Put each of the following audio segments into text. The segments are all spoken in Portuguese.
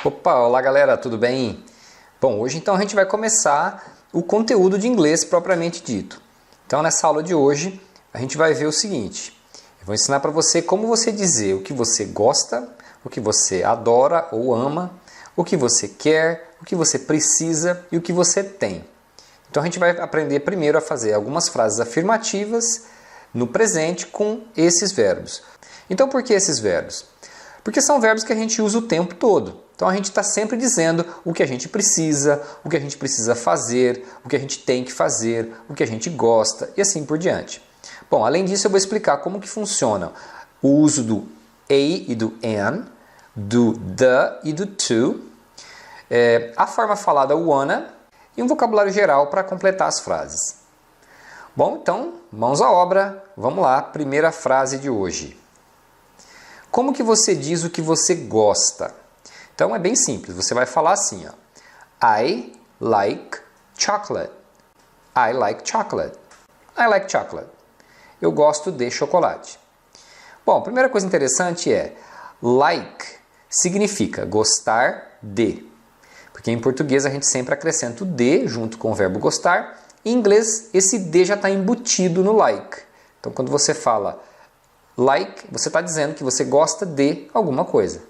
Opa, olá galera, tudo bem? Bom, hoje então a gente vai começar o conteúdo de inglês propriamente dito. Então nessa aula de hoje a gente vai ver o seguinte: eu vou ensinar para você como você dizer o que você gosta, o que você adora ou ama, o que você quer, o que você precisa e o que você tem. Então a gente vai aprender primeiro a fazer algumas frases afirmativas no presente com esses verbos. Então por que esses verbos? Porque são verbos que a gente usa o tempo todo. Então a gente está sempre dizendo o que a gente precisa, o que a gente precisa fazer, o que a gente tem que fazer, o que a gente gosta e assim por diante. Bom, além disso eu vou explicar como que funciona o uso do a e do an, do the e do to, a forma falada wanna e um vocabulário geral para completar as frases. Bom, então, mãos à obra, vamos lá, primeira frase de hoje. Como que você diz o que você gosta? Então é bem simples, você vai falar assim, ó. I like chocolate. I like chocolate. I like chocolate. Eu gosto de chocolate. Bom, a primeira coisa interessante é like significa gostar de. Porque em português a gente sempre acrescenta o de junto com o verbo gostar. Em inglês, esse de já está embutido no like. Então, quando você fala like, você está dizendo que você gosta de alguma coisa.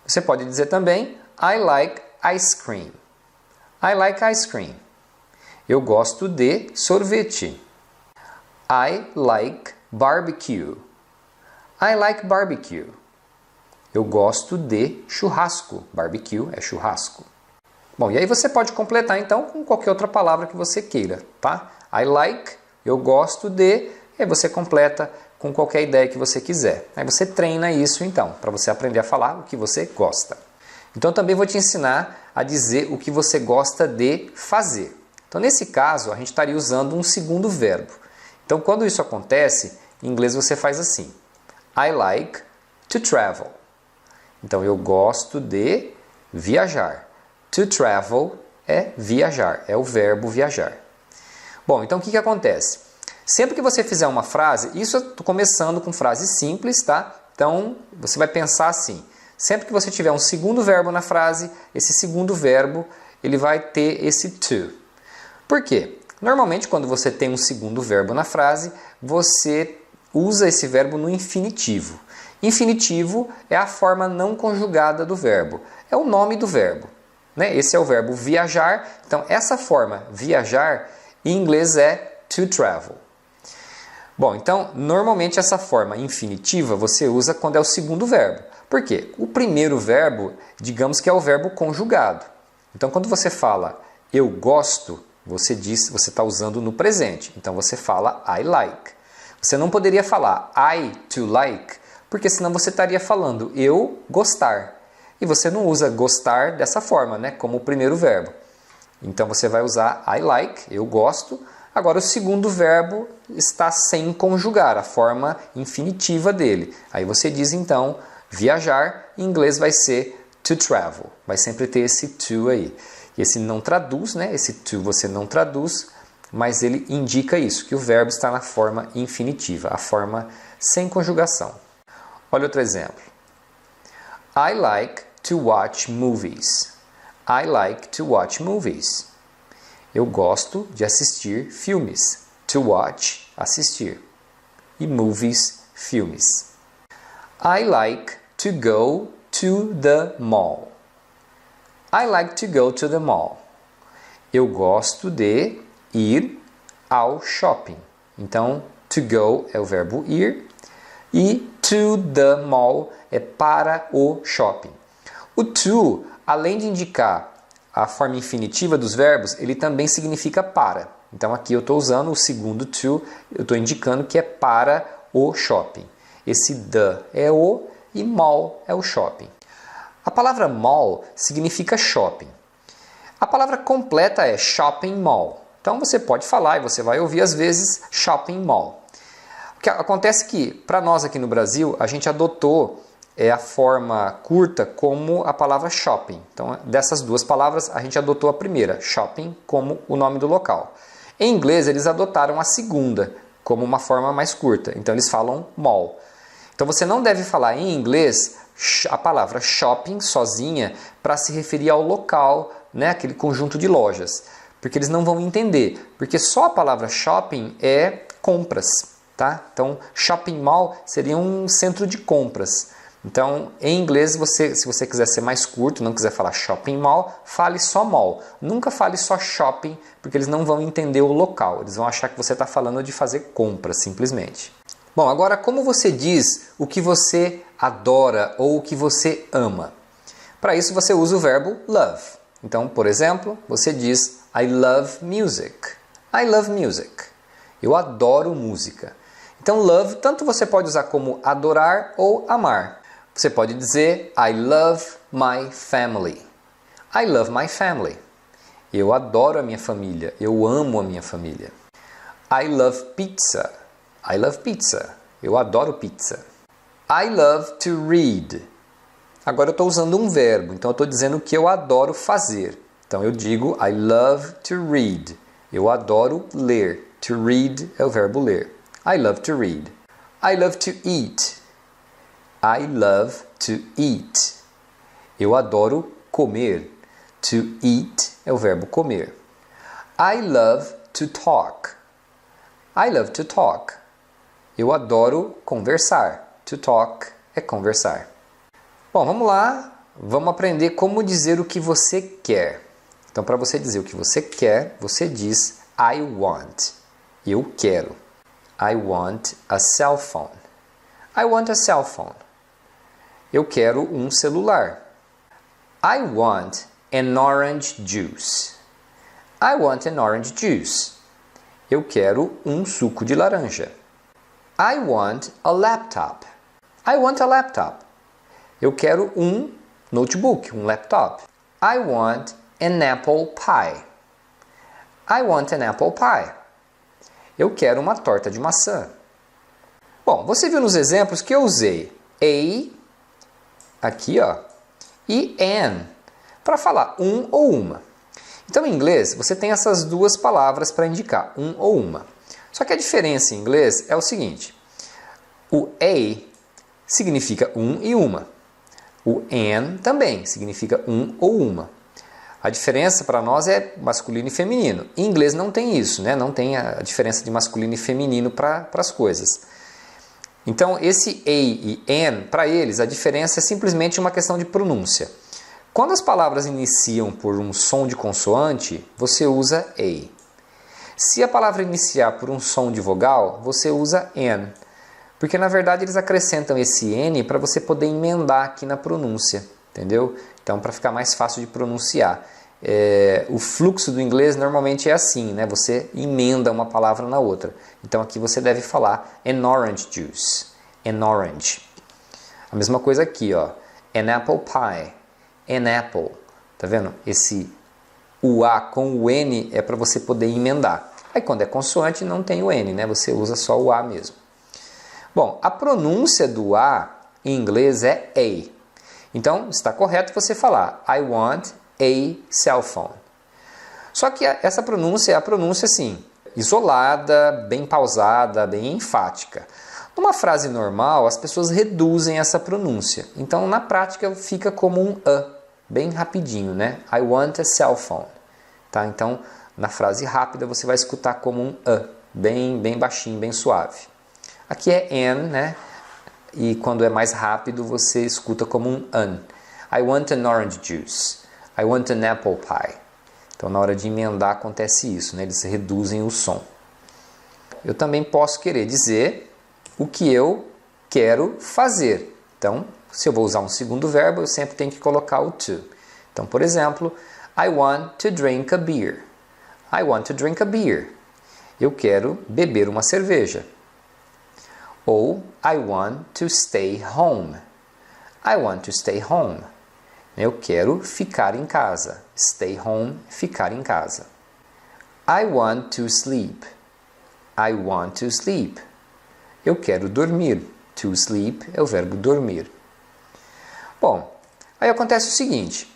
Você pode dizer também I like ice cream. I like ice cream. Eu gosto de sorvete. I like barbecue. I like barbecue. Eu gosto de churrasco. Barbecue é churrasco. Bom, e aí você pode completar então com qualquer outra palavra que você queira, tá? I like, eu gosto de, e aí você completa com qualquer ideia que você quiser. Aí você treina isso então, para você aprender a falar o que você gosta. Então também vou te ensinar a dizer o que você gosta de fazer. Então nesse caso, a gente estaria usando um segundo verbo. Então quando isso acontece, em inglês você faz assim. I like to travel. Então eu gosto de viajar. To travel é viajar, é o verbo viajar. Bom, então o que acontece? Sempre que você fizer uma frase, isso eu estou começando com frases simples, tá? Então você vai pensar assim, sempre que você tiver um segundo verbo na frase, esse segundo verbo ele vai ter esse to. Por quê? Normalmente quando você tem um segundo verbo na frase, você usa esse verbo no infinitivo. Infinitivo é a forma não conjugada do verbo, é o nome do verbo. Esse é o verbo viajar, então essa forma viajar em inglês é to travel. Bom, então normalmente essa forma infinitiva você usa quando é o segundo verbo. Por quê? O primeiro verbo, digamos que é o verbo conjugado. Então quando você fala eu gosto, você está usando no presente. Então você fala I like. Você não poderia falar I to like, porque senão você estaria falando eu gostar. E você não usa gostar dessa forma, como o primeiro verbo. Então você vai usar I like, eu gosto. Agora o segundo verbo está sem conjugar, a forma infinitiva dele. Aí você diz então viajar, em inglês vai ser to travel. Vai sempre ter esse to aí. E esse não traduz, esse to você não traduz, mas ele indica isso, que o verbo está na forma infinitiva, a forma sem conjugação. Olha outro exemplo. I like to watch movies. I like to watch movies. Eu gosto de assistir filmes. To watch, assistir. E movies, filmes. I like to go to the mall. I like to go to the mall. Eu gosto de ir ao shopping. Então, to go é o verbo ir. E to the mall é para o shopping. O to, além de indicar a forma infinitiva dos verbos, ele também significa para. Então aqui eu estou usando o segundo to, eu estou indicando que é para o shopping. Esse the é o e mall é o shopping. A palavra mall significa shopping. A palavra completa é shopping mall. Então você pode falar e você vai ouvir às vezes shopping mall. O que acontece é que, para nós aqui no Brasil, a gente adotou a forma curta como a palavra shopping. Então, dessas duas palavras, a gente adotou a primeira, shopping, como o nome do local. Em inglês, eles adotaram a segunda, como uma forma mais curta. Então, eles falam mall. Então, você não deve falar em inglês a palavra shopping sozinha para se referir ao local, né, aquele conjunto de lojas, porque eles não vão entender, porque só a palavra shopping é compras, tá? Então, shopping mall seria um centro de compras. Então, em inglês, se você quiser ser mais curto, não quiser falar shopping mall, fale só mall. Nunca fale só shopping, porque eles não vão entender o local. Eles vão achar que você está falando de fazer compras, simplesmente. Bom, agora como você diz o que você adora ou o que você ama? Para isso você usa o verbo love. Então, por exemplo, você diz I love music. I love music. Eu adoro música. Então, love, tanto você pode usar como adorar ou amar. Você pode dizer I love my family. I love my family. Eu adoro a minha família. Eu amo a minha família. I love pizza. I love pizza. Eu adoro pizza. I love to read. Agora eu estou usando um verbo, então eu estou dizendo que eu adoro fazer. Então eu digo I love to read. Eu adoro ler. To read é o verbo ler. I love to read. I love to eat. I love to eat. Eu adoro comer. To eat é o verbo comer. I love to talk. I love to talk. Eu adoro conversar. To talk é conversar. Bom, vamos lá. Vamos aprender como dizer o que você quer. Então, para você dizer o que você quer, você diz I want. Eu quero. I want a cell phone. I want a cell phone. Eu quero um celular. I want an orange juice. I want an orange juice. Eu quero um suco de laranja. I want a laptop. I want a laptop. Eu quero um notebook, um laptop. I want an apple pie. I want an apple pie. Eu quero uma torta de maçã. Bom, você viu nos exemplos que eu usei a, aqui ó, e an, para falar um ou uma. Então, em inglês, você tem essas duas palavras para indicar, um ou uma. Só que a diferença em inglês é o seguinte, o a significa um e uma. O an também significa um ou uma. A diferença para nós é masculino e feminino. Em inglês não tem isso, né? Não tem a diferença de masculino e feminino para as coisas. Então, esse a e an, para eles, a diferença é simplesmente uma questão de pronúncia. Quando as palavras iniciam por um som de consoante, você usa a. Se a palavra iniciar por um som de vogal, você usa an. Porque, na verdade, eles acrescentam esse n para você poder emendar aqui na pronúncia, entendeu? Então, para ficar mais fácil de pronunciar. O fluxo do inglês normalmente é assim, né? Você emenda uma palavra na outra. Então, aqui você deve falar an orange juice, an orange. A mesma coisa aqui, ó, an apple pie, an apple. Tá vendo? O A com o N é para você poder emendar. Aí, quando é consoante, não tem o N, né? Você usa só o A mesmo. Bom, a pronúncia do A em inglês é A. Então, está correto você falar I want a cell phone. Só que essa pronúncia é a pronúncia assim, isolada, bem pausada, bem enfática. Numa frase normal, as pessoas reduzem essa pronúncia. Então, na prática, fica como um A, bem rapidinho, né? I want a cell phone. Tá? Então, na frase rápida, você vai escutar como um A, bem baixinho, bem suave. Aqui é an, né? E quando é mais rápido, você escuta como um an. I want an orange juice. I want an apple pie. Então, na hora de emendar, acontece isso, né? Eles reduzem o som. Eu também posso querer dizer o que eu quero fazer. Então, se eu vou usar um segundo verbo, eu sempre tenho que colocar o to. Então, por exemplo, I want to drink a beer. I want to drink a beer. Eu quero beber uma cerveja. Ou I want to stay home. I want to stay home. Eu quero ficar em casa. Stay home, ficar em casa. I want to sleep. I want to sleep. Eu quero dormir. To sleep é o verbo dormir. Bom, aí acontece o seguinte.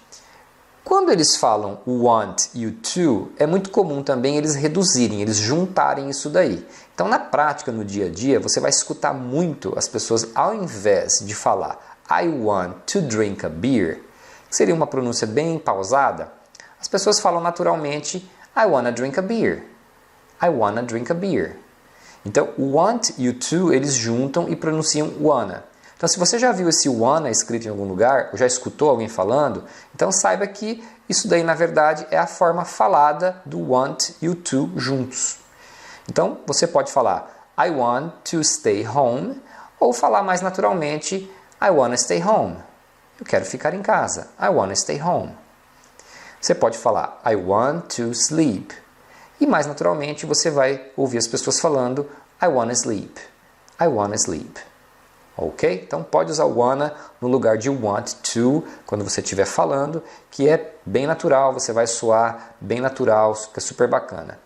Quando eles falam o want e o to, é muito comum também eles reduzirem, eles juntarem isso daí. Então, na prática, no dia a dia, você vai escutar muito as pessoas, ao invés de falar I want to drink a beer, que seria uma pronúncia bem pausada, as pessoas falam naturalmente I wanna drink a beer. I wanna drink a beer. Então, want e o to, eles juntam e pronunciam wanna. Então, se você já viu esse wanna escrito em algum lugar, ou já escutou alguém falando, então saiba que isso daí, na verdade, é a forma falada do want e o to juntos. Então, você pode falar I want to stay home, ou falar mais naturalmente I wanna stay home. Eu quero ficar em casa. I wanna stay home. Você pode falar I want to sleep. E mais naturalmente você vai ouvir as pessoas falando I wanna sleep. I wanna sleep. Ok? Então pode usar wanna no lugar de want to quando você estiver falando, que é bem natural, você vai soar bem natural, fica super bacana.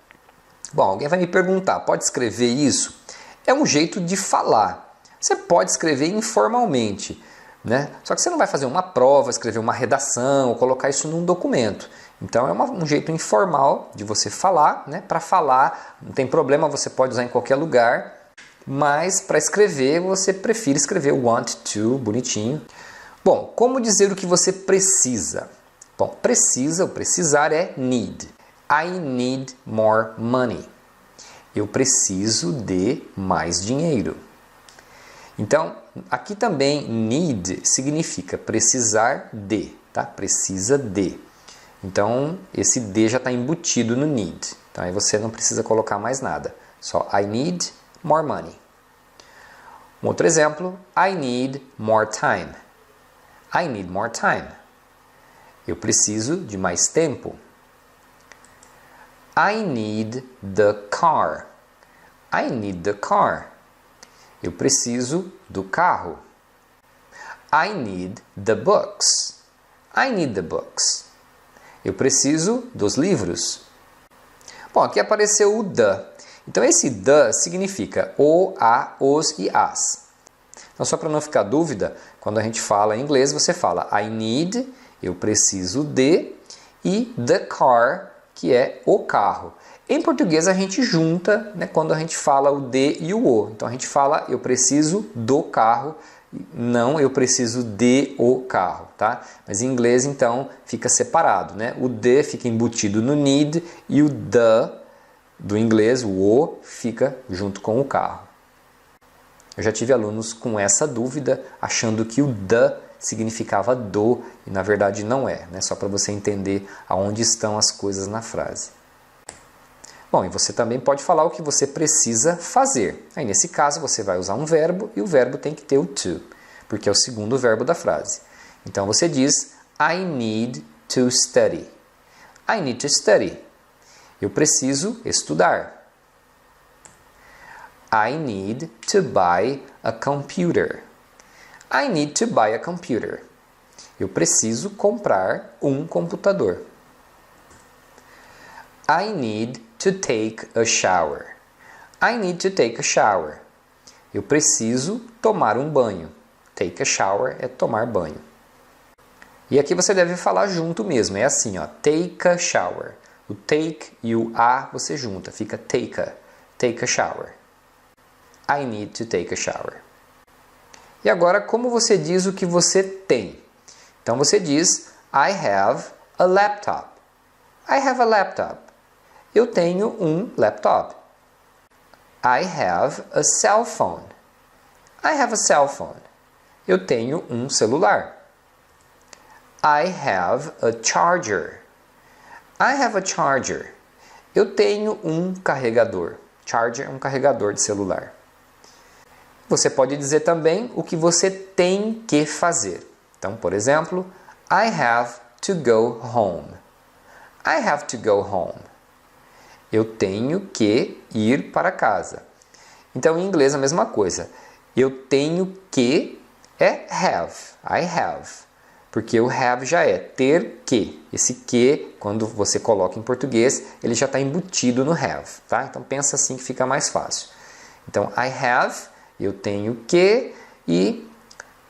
Bom, alguém vai me perguntar, pode escrever isso? É um jeito de falar. Você pode escrever informalmente, né? Só que você não vai fazer uma prova, escrever uma redação ou colocar isso num documento. Então é um jeito informal de você falar, né? Para falar, não tem problema, você pode usar em qualquer lugar, mas para escrever você prefere escrever want to, bonitinho. Bom, como dizer o que você precisa? Bom, precisa, o precisar é need. I need more money. Eu preciso de mais dinheiro. Então, aqui também need significa precisar de, tá? Precisa de. Então, esse de já está embutido no need. Então, aí você não precisa colocar mais nada. Só I need more money. Um outro exemplo, I need more time. I need more time. Eu preciso de mais tempo. I need the car. I need the car. Eu preciso do carro. I need the books. I need the books. Eu preciso dos livros. Bom, aqui apareceu o the. Então esse the significa o, a, os e as. Então só para não ficar dúvida, quando a gente fala em inglês, você fala I need, eu preciso de, e the car, que é o carro. Em português a gente junta, né, quando a gente fala o de e o o. Então a gente fala eu preciso do carro, não eu preciso de o carro, tá? Mas em inglês então fica separado, né? O de fica embutido no need e o the do inglês, o o, fica junto com o carro. Eu já tive alunos com essa dúvida, achando que o the significava do, e na verdade não é, né? Só para você entender aonde estão as coisas na frase. Bom, e você também pode falar o que você precisa fazer. Aí nesse caso você vai usar um verbo e o verbo tem que ter o to, porque é o segundo verbo da frase. Então você diz I need to study. I need to study. Eu preciso estudar. I need to buy a computer. I need to buy a computer. Eu preciso comprar um computador. I need to take a shower. I need to take a shower. Eu preciso tomar um banho. Take a shower é tomar banho. E aqui você deve falar junto mesmo, é assim, ó, take a shower. O take e o a você junta, fica take a shower. I need to take a shower. E agora, como você diz o que você tem? Então você diz I have a laptop. I have a laptop. Eu tenho um laptop. I have a cell phone. I have a cell phone. Eu tenho um celular. I have a charger. I have a charger. Eu tenho um carregador. Charger é um carregador de celular. Você pode dizer também o que você tem que fazer. Então, por exemplo, I have to go home. I have to go home. Eu tenho que ir para casa. Então, em inglês, a mesma coisa. Eu tenho que é have. I have. Porque o have já é ter que. Esse que, quando você coloca em português, ele já está embutido no have. Tá? Então, pensa assim que fica mais fácil. Então, I have, eu tenho que, e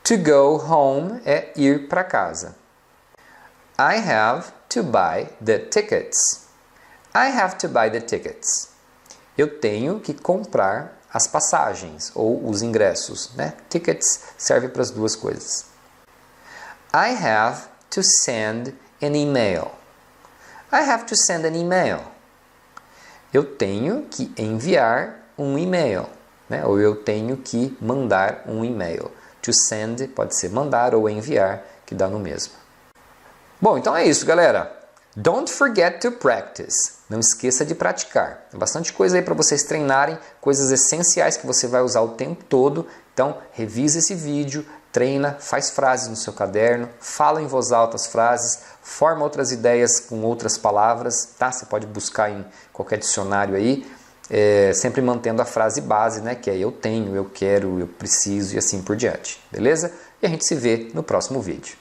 to go home é ir para casa. I have to buy the tickets. I have to buy the tickets. Eu tenho que comprar as passagens ou os ingressos, né? Tickets serve para as duas coisas. I have to send an email. I have to send an email. Eu tenho que enviar um e-mail, né? Ou eu tenho que mandar um e-mail. To send pode ser mandar ou enviar, que dá no mesmo. Bom, então é isso, galera. Don't forget to practice. Não esqueça de praticar. Tem bastante coisa aí para vocês treinarem, coisas essenciais que você vai usar o tempo todo. Então, revisa esse vídeo, treina, faz frases no seu caderno, fala em voz alta as frases, forma outras ideias com outras palavras, tá? Você pode buscar em qualquer dicionário aí, sempre mantendo a frase base, né? Que é eu tenho, eu quero, eu preciso e assim por diante, beleza? E a gente se vê no próximo vídeo.